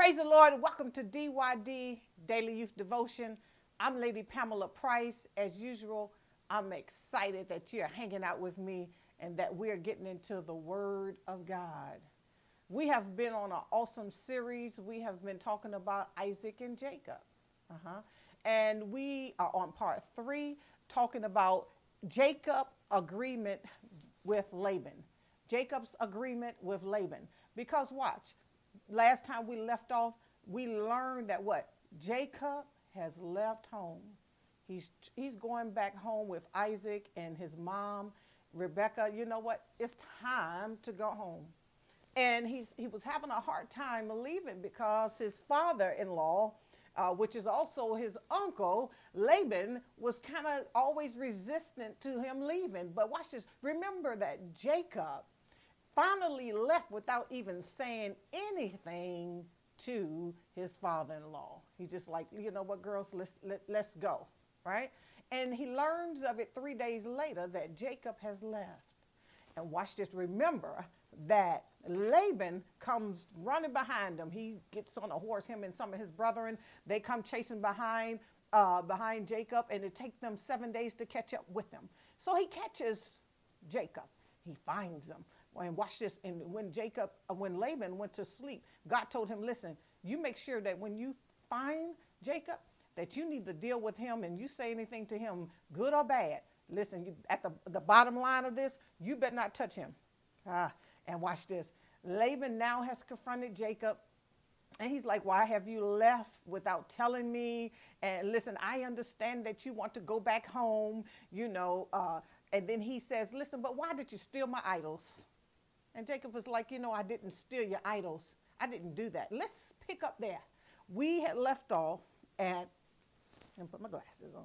Praise the Lord. Welcome to DYD Daily Youth Devotion. I'm Lady Pamela Price. As usual, I'm excited that you're hanging out with me and that we're getting into the Word of God. We have been on an awesome series. We have been talking about Isaac and Jacob. And we are on part 3, talking about Jacob's agreement with Laban. Jacob's agreement with Laban. Because watch, last time we left off, we learned that what? Jacob has left home. He's going back home with Isaac and his mom, Rebecca. You know what? It's time to go home. And he was having a hard time leaving because his father-in-law, which is also his uncle, Laban, was kind of always resistant to him leaving. But watch this. Remember that Jacob finally left without even saying anything to his father-in-law. He's just like, you know what, girls, let's go, right? And he learns of it 3 days later that Jacob has left. And watch this. Remember that Laban comes running behind him. He gets on a horse, him and some of his brethren. They come chasing behind Jacob, and it takes them 7 days to catch up with him. So he catches Jacob. He finds him. And watch this. And when Laban went to sleep, God told him, listen, you make sure that when you find Jacob, that you need to deal with him, and you say anything to him, good or bad. Listen, at the bottom line of this, you better not touch him. And watch this. Laban now has confronted Jacob, and he's like, why have you left without telling me? And listen, I understand that you want to go back home, and then he says, listen, but why did you steal my idols? And Jacob was like, I didn't steal your idols. I didn't do that. Let's pick up there. We had left off at, and put my glasses on.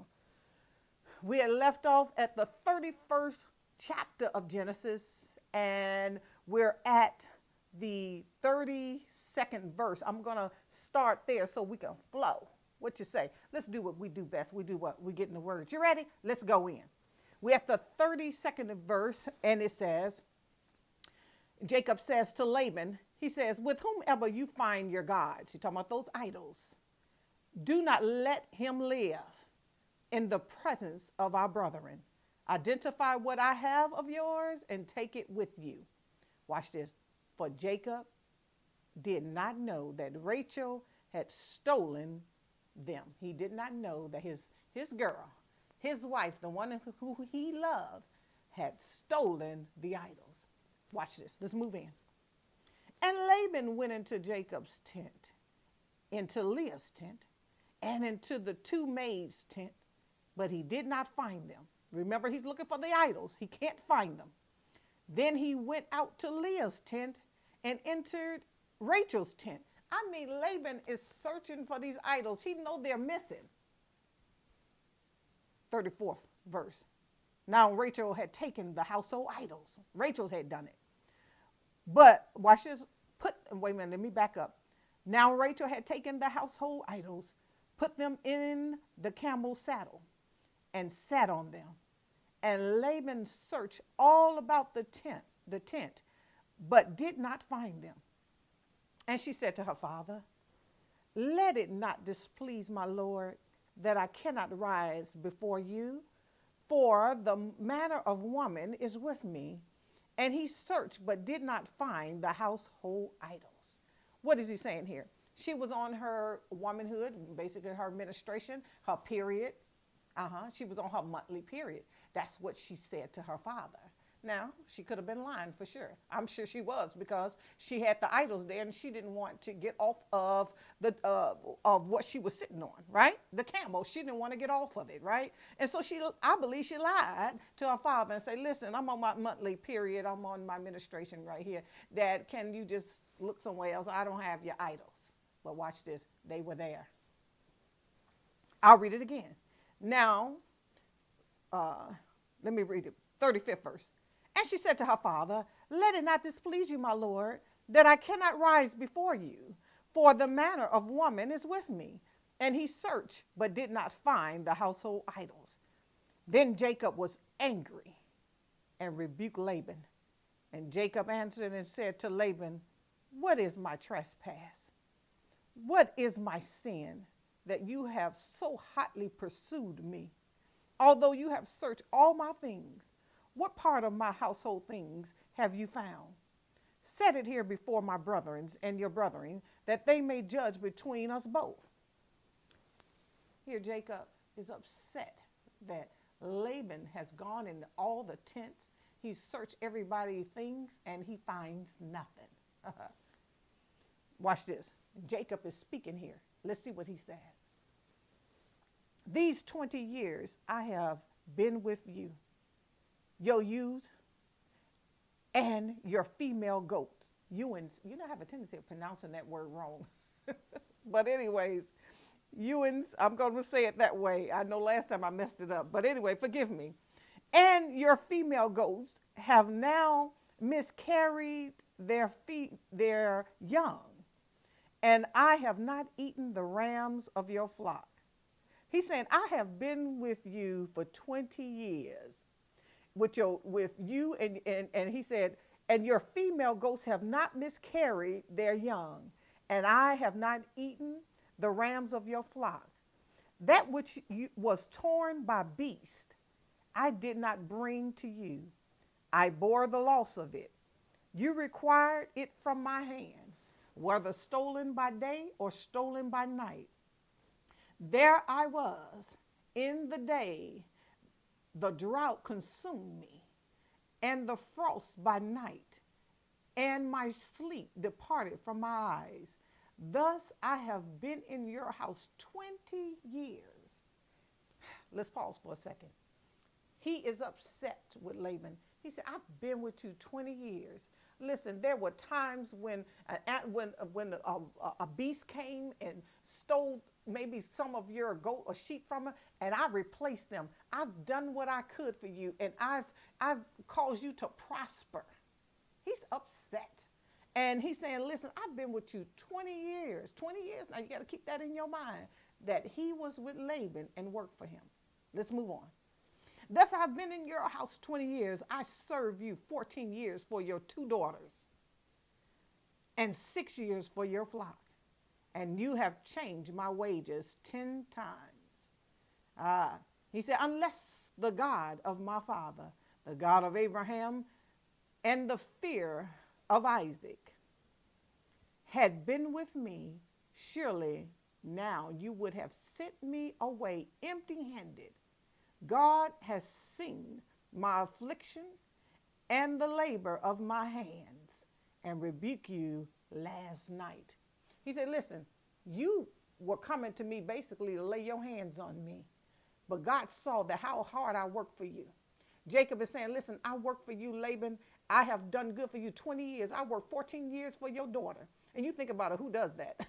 We had left off at the 31st chapter of Genesis, and we're at the 32nd verse. I'm going to start there so we can flow. What you say? Let's do what we do best. We do what? We get in the words. You ready? Let's go in. We're at the 32nd verse, and it says, Jacob says to Laban, he says, with whomever you find your gods, you're talking about those idols, do not let him live in the presence of our brethren. Identify what I have of yours and take it with you. Watch this. For Jacob did not know that Rachel had stolen them. He did not know that his girl, his wife, the one who he loved, had stolen the idols. Watch this. Let's move in. And Laban went into Jacob's tent, into Leah's tent, and into the 2 maids' tent, but he did not find them. Remember, he's looking for the idols. He can't find them. Then he went out to Leah's tent and entered Rachel's tent. I mean, Laban is searching for these idols. He knows they're missing. 34th verse. Now Rachel had taken the household idols. Rachel had done it. But watch this. Wait a minute, let me back up. Now Rachel had taken the household idols, put them in the camel's saddle, and sat on them. And Laban searched all about the tent, but did not find them. And she said to her father, let it not displease my lord that I cannot rise before you, for the manner of woman is with me. And he searched but did not find the household idols. What is he saying here? She was on her womanhood, basically her menstruation, her period. She was on her monthly period. That's what she said to her father. Now, she could have been lying for sure. I'm sure she was, because she had the idols there and she didn't want to get off of of what she was sitting on, right? The camel. She didn't want to get off of it, right? And so I believe she lied to her father and said, listen, I'm on my monthly period. I'm on my menstruation right here. Dad, can you just look somewhere else? I don't have your idols. But watch this. They were there. I'll read it again. Now, let me read it. 35th verse. And she said to her father, let it not displease you, my lord, that I cannot rise before you, for the manner of woman is with me. And he searched, but did not find the household idols. Then Jacob was angry and rebuked Laban. And Jacob answered and said to Laban, what is my trespass? What is my sin that you have so hotly pursued me? Although you have searched all my things, what part of my household things have you found? Set it here before my brethren and your brethren, that they may judge between us both. Here, Jacob is upset that Laban has gone in all the tents. He's searched everybody's things and he finds nothing. Watch this. Jacob is speaking here. Let's see what he says. These 20 years I have been with you, your ewes and your female goats. Ewins, you know, I have a tendency of pronouncing that word wrong. But anyways, Ewins, I'm going to say it that way. I know last time I messed it up. But anyway, forgive me. And your female goats have now miscarried their young, and I have not eaten the rams of your flock. He's saying, I have been with you for 20 years, with you, and he said, and your female goats have not miscarried their young, and I have not eaten the rams of your flock. That which was torn by beast, I did not bring to you. I bore the loss of it. You required it from my hand, whether stolen by day or stolen by night. There I was in the day, the drought consumed me, and the frost by night, and my sleep departed from my eyes. Thus I have been in your house 20 years. Let's pause for a second. He is upset with Laban. He said, I've been with you 20 years. Listen, there were times when a beast came and stole maybe some of your goat or sheep from her, and I replaced them. I've done what I could for you, and I've caused you to prosper. He's upset. And he's saying, listen, I've been with you 20 years. 20 years. Now you got to keep that in your mind, that he was with Laban and worked for him. Let's move on. Thus I've been in your house 20 years. I served you 14 years for your 2 daughters and 6 years for your flock. And you have changed my wages 10 times. He said, unless the God of my father, the God of Abraham, and the fear of Isaac had been with me, surely now you would have sent me away empty-handed. God has seen my affliction and the labor of my hands and rebuked you last night. He said, listen, you were coming to me basically to lay your hands on me, but God saw that how hard I worked for you. Jacob is saying, listen, I worked for you, Laban. I have done good for you 20 years. I worked 14 years for your daughter. And you think about it, who does that?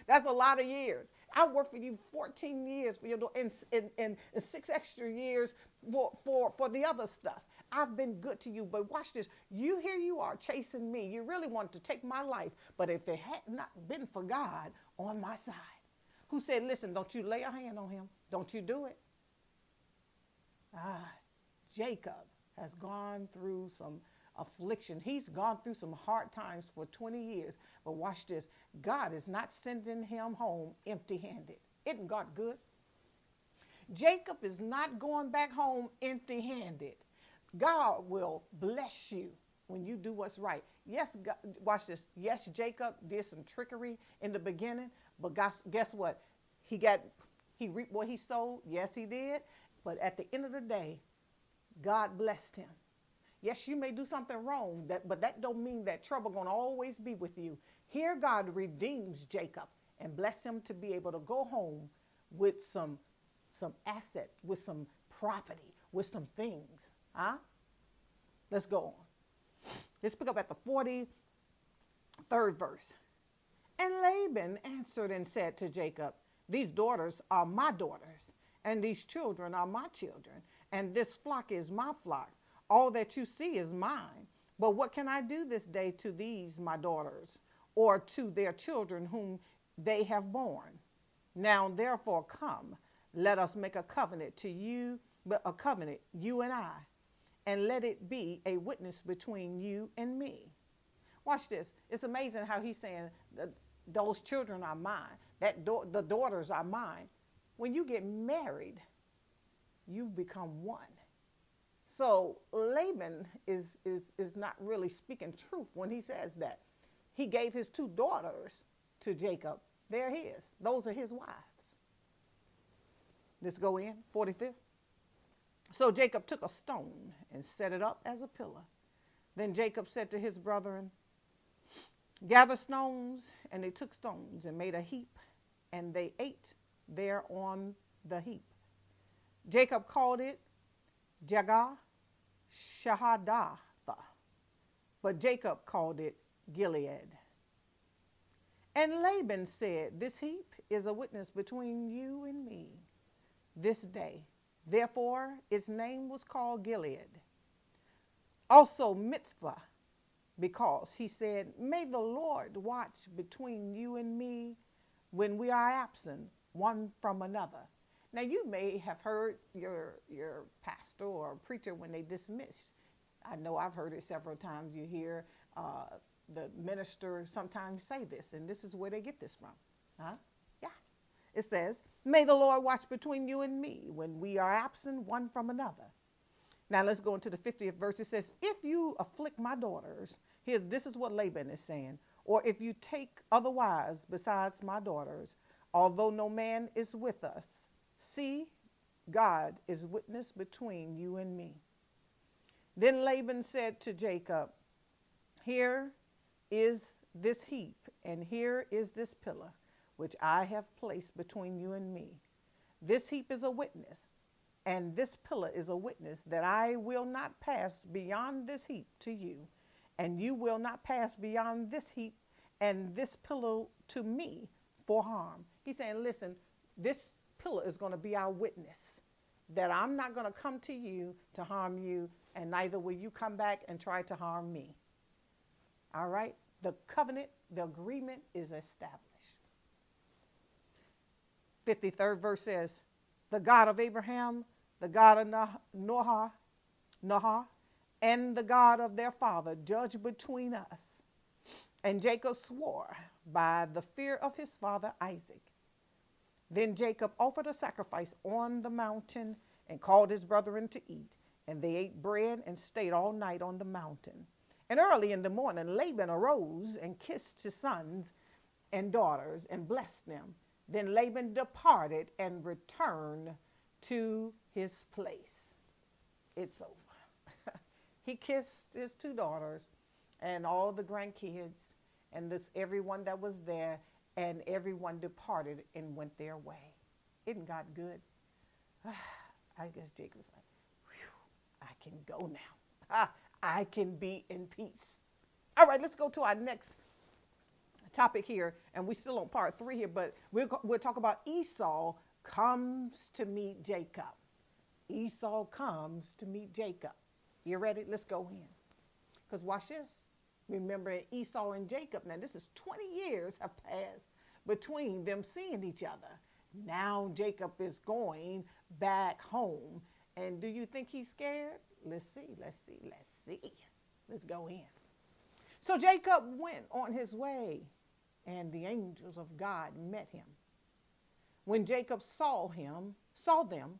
That's a lot of years. I worked for you 14 years for your daughter and 6 extra years for the other stuff. I've been good to you, but watch this. Here you are chasing me. You really wanted to take my life, but if it had not been for God on my side, who said, listen, don't you lay a hand on him. Don't you do it. Jacob has gone through some affliction. He's gone through some hard times for 20 years. But watch this. God is not sending him home empty-handed. Isn't God good? Jacob is not going back home empty-handed. God will bless you when you do what's right. Yes, God, watch this. Yes, Jacob did some trickery in the beginning, but guess what? He reaped what he sowed. Yes, he did. But at the end of the day, God blessed him. Yes, you may do something wrong, but that don't mean that trouble going to always be with you. Here God redeems Jacob and bless him to be able to go home with some assets, with some property, with some things. Let's go on. Let's pick up at the 43rd verse. And Laban answered and said to Jacob, these daughters are my daughters, and these children are my children, and this flock is my flock. All that you see is mine. But what can I do this day to these my daughters, or to their children whom they have borne? Now therefore come, let us make a covenant to you, a covenant, you and I, and let it be a witness between you and me. Watch this. It's amazing how he's saying Those children are mine. The daughters are mine. When you get married, you become one. So Laban is not really speaking truth when he says that. He gave his two daughters to Jacob. They're his. Those are his wives. Let's go in, 45th. So Jacob took a stone and set it up as a pillar. Then Jacob said to his brethren, gather stones, and they took stones and made a heap, and they ate there on the heap. Jacob called it Jagah Shahadatha, but Jacob called it Gilead. And Laban said, this heap is a witness between you and me this day. Therefore, its name was called Gilead. Also Mitzvah, because he said, may the Lord watch between you and me when we are absent one from another. Now, you may have heard your pastor or preacher when they dismiss. I know I've heard it several times. You hear the minister sometimes say this, and this is where they get this from. Huh? Yeah. It says, may the Lord watch between you and me when we are absent one from another. Now, let's go into the 50th verse. It says, if you afflict my daughters, this is what Laban is saying, or if you take other wives besides my daughters, although no man is with us, see, God is witness between you and me. Then Laban said to Jacob, here is this heap, and here is this pillar, which I have placed between you and me. This heap is a witness, and this pillar is a witness that I will not pass beyond this heap to you, and you will not pass beyond this heap and this pillar to me for harm. He's saying, listen, this pillar is going to be our witness that I'm not going to come to you to harm you, and neither will you come back and try to harm me. All right? The covenant, the agreement is established. 53rd verse says, the God of Abraham, the God of Nahor, and the God of their father judge between us. And Jacob swore by the fear of his father Isaac. Then Jacob offered a sacrifice on the mountain and called his brethren to eat. And they ate bread and stayed all night on the mountain. And early in the morning, Laban arose and kissed his sons and daughters and blessed them. Then Laban departed and returned to his place. It's over. He kissed his two daughters and all the grandkids and everyone that was there, and everyone departed and went their way. Isn't God good? I guess Jacob's like, whew, I can go now. I can be in peace. All right, let's go to our next topic here, and we're still on part 3 here, but we'll talk about Esau comes to meet Jacob. Esau comes to meet Jacob. You ready? Let's go in. Because watch this. Remember Esau and Jacob. Now, this is 20 years have passed between them seeing each other. Now Jacob is going back home. And do you think he's scared? Let's see. Let's go in. So Jacob went on his way, and the angels of God met him. When Jacob saw them,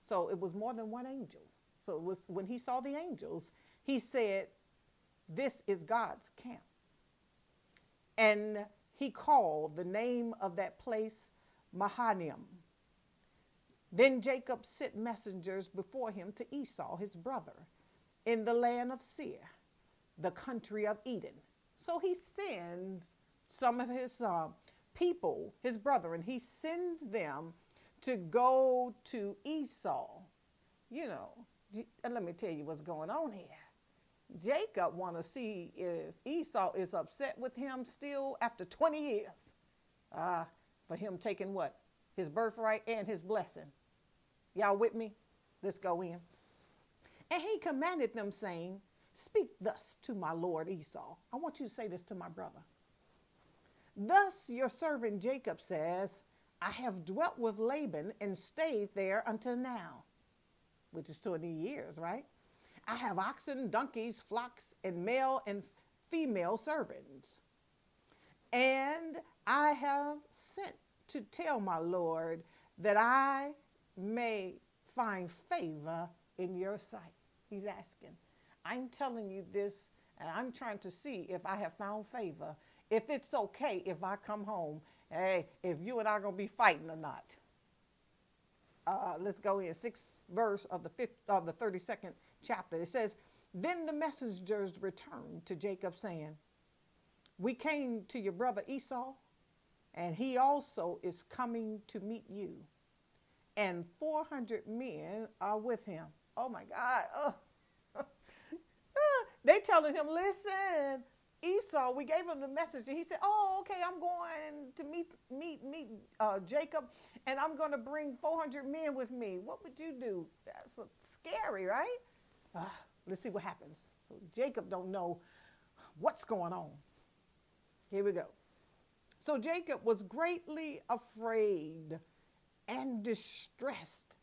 so it was more than one angel. So it was when he saw the angels, he said, this is God's camp. And he called the name of that place Mahanaim. Then Jacob sent messengers before him to Esau, his brother, in the land of Seir, the country of Edom. So he sends some of his people, his brethren, he sends them to go to Esau. You know, let me tell you what's going on here. Jacob want to see if Esau is upset with him still after 20 years for him taking what? His birthright and his blessing. Y'all with me? Let's go in. And he commanded them, saying, speak thus to my lord Esau. I want you to say this to my brother. Thus your servant Jacob says, I have dwelt with Laban and stayed there until now, which is 20 years, right? I have oxen, donkeys, flocks, and male and female servants. And I have sent to tell my Lord that I may find favor in your sight. He's asking. I'm telling you this, and I'm trying to see if I have found favor. If it's okay if I come home, hey, if you and I are going to be fighting or not. Let's go in, 6th verse of the 32nd chapter. It says, then the messengers returned to Jacob, saying, we came to your brother Esau, and he also is coming to meet you. And 400 men are with him. Oh my God. Oh. They telling him, listen, Esau, we gave him the message. And he said, oh, okay, I'm going to meet Jacob, and I'm going to bring 400 men with me. What would you do? That's scary, right? Let's see what happens. So Jacob don't know what's going on. Here we go. So Jacob was greatly afraid and distressed,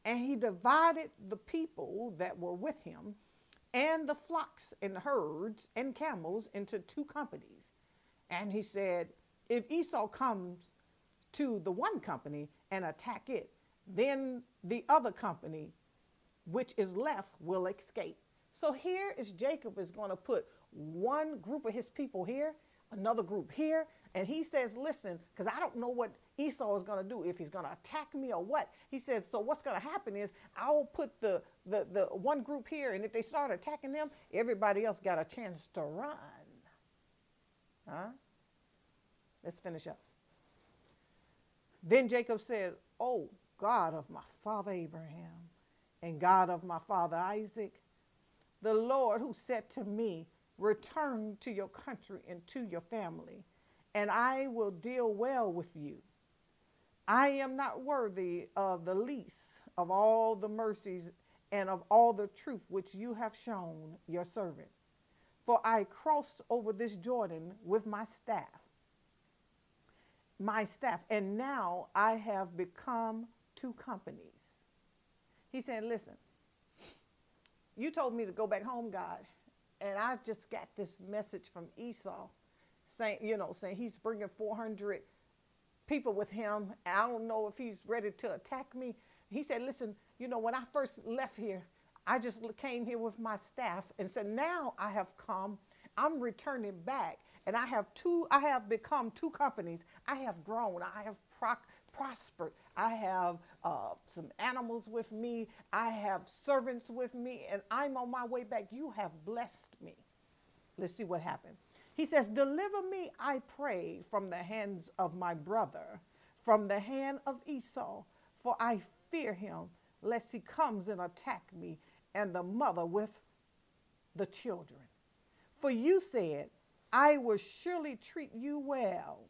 and he divided the people that were with him and the flocks and herds and camels into 2 companies. And he said, if Esau comes to the one company and attack it, then the other company, which is left, will escape. So here is Jacob is going to put one group of his people here, another group here, and he says, listen, because I don't know what Esau is going to do, if he's going to attack me or what. He said, so what's going to happen is I'll put the one group here, and if they start attacking them, everybody else got a chance to run. Let's finish up. Then Jacob said, oh, God of my father Abraham and God of my father Isaac, the Lord who said to me, return to your country and to your family, and I will deal well with you. I am not worthy of the least of all the mercies and of all the truth which you have shown your servant. For I crossed over this Jordan with my staff, and now I have become 2 companies. He said, listen, you told me to go back home, God, and I just got this message from Esau saying he's bringing 400 people with him. I don't know if he's ready to attack me. He said, listen, when I first left here, I just came here with my staff and said, now I have come, I'm returning back, and I have become 2 companies. I have grown, I have prospered. I have some animals with me. I have servants with me, and I'm on my way back. You have blessed me. Let's see what happened. He says, deliver me, I pray, from the hands of my brother, from the hand of Esau, for I fear him, lest he comes and attack me and the mother with the children. For you said, I will surely treat you well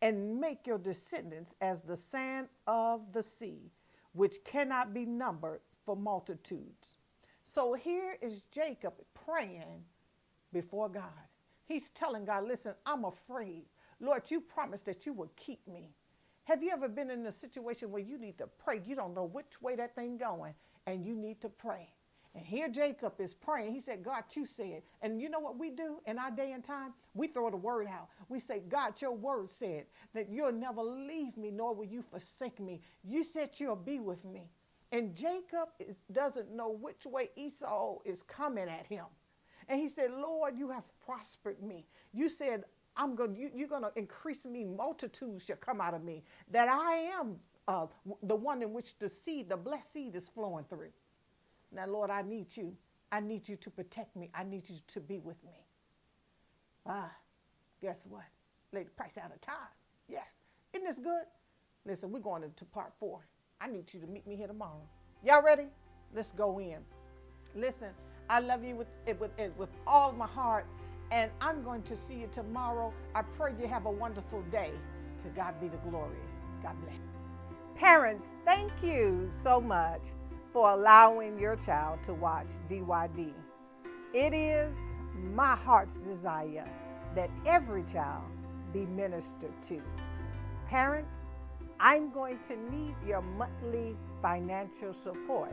and make your descendants as the sand of the sea, which cannot be numbered for multitudes. So here is Jacob praying before God. He's telling God, listen, I'm afraid. Lord, you promised that you would keep me. Have you ever been in a situation where you need to pray? You don't know which way that thing going, and you need to pray. And here Jacob is praying. He said, God, you said. And you know what we do in our day and time? We throw the word out. We say, God, your word said that you'll never leave me, nor will you forsake me. You said you'll be with me. And Jacob doesn't know which way Esau is coming at him. And he said, Lord, you have prospered me. You said, you're going to increase me. Multitudes shall come out of me. That I am the one in which the blessed seed is flowing through. Now, Lord, I need you. I need you to protect me. I need you to be with me. Guess what? Lady Price out of time. Yes. Isn't this good? Listen, we're going into part 4. I need you to meet me here tomorrow. Y'all ready? Let's go in. Listen, I love you with all my heart, and I'm going to see you tomorrow. I pray you have a wonderful day. To God be the glory. God bless. Parents, thank you so much for allowing your child to watch DYD. It is my heart's desire that every child be ministered to. Parents, I'm going to need your monthly financial support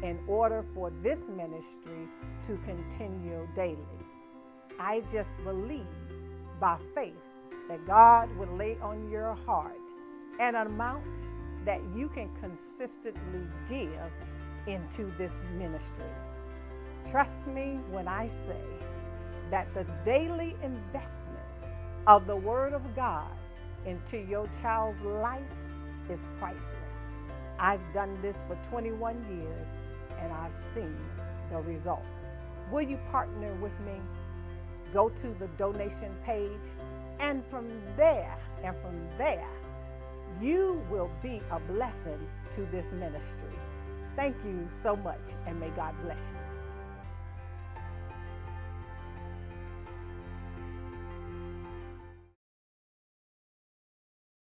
in order for this ministry to continue daily. I just believe by faith that God will lay on your heart an amount that you can consistently give into this ministry. Trust me when I say that the daily investment of the Word of God into your child's life is priceless. I've done this for 21 years and I've seen the results. Will you partner with me? Go to the donation page, and from there, you will be a blessing to this ministry. Thank you so much, and may God bless you.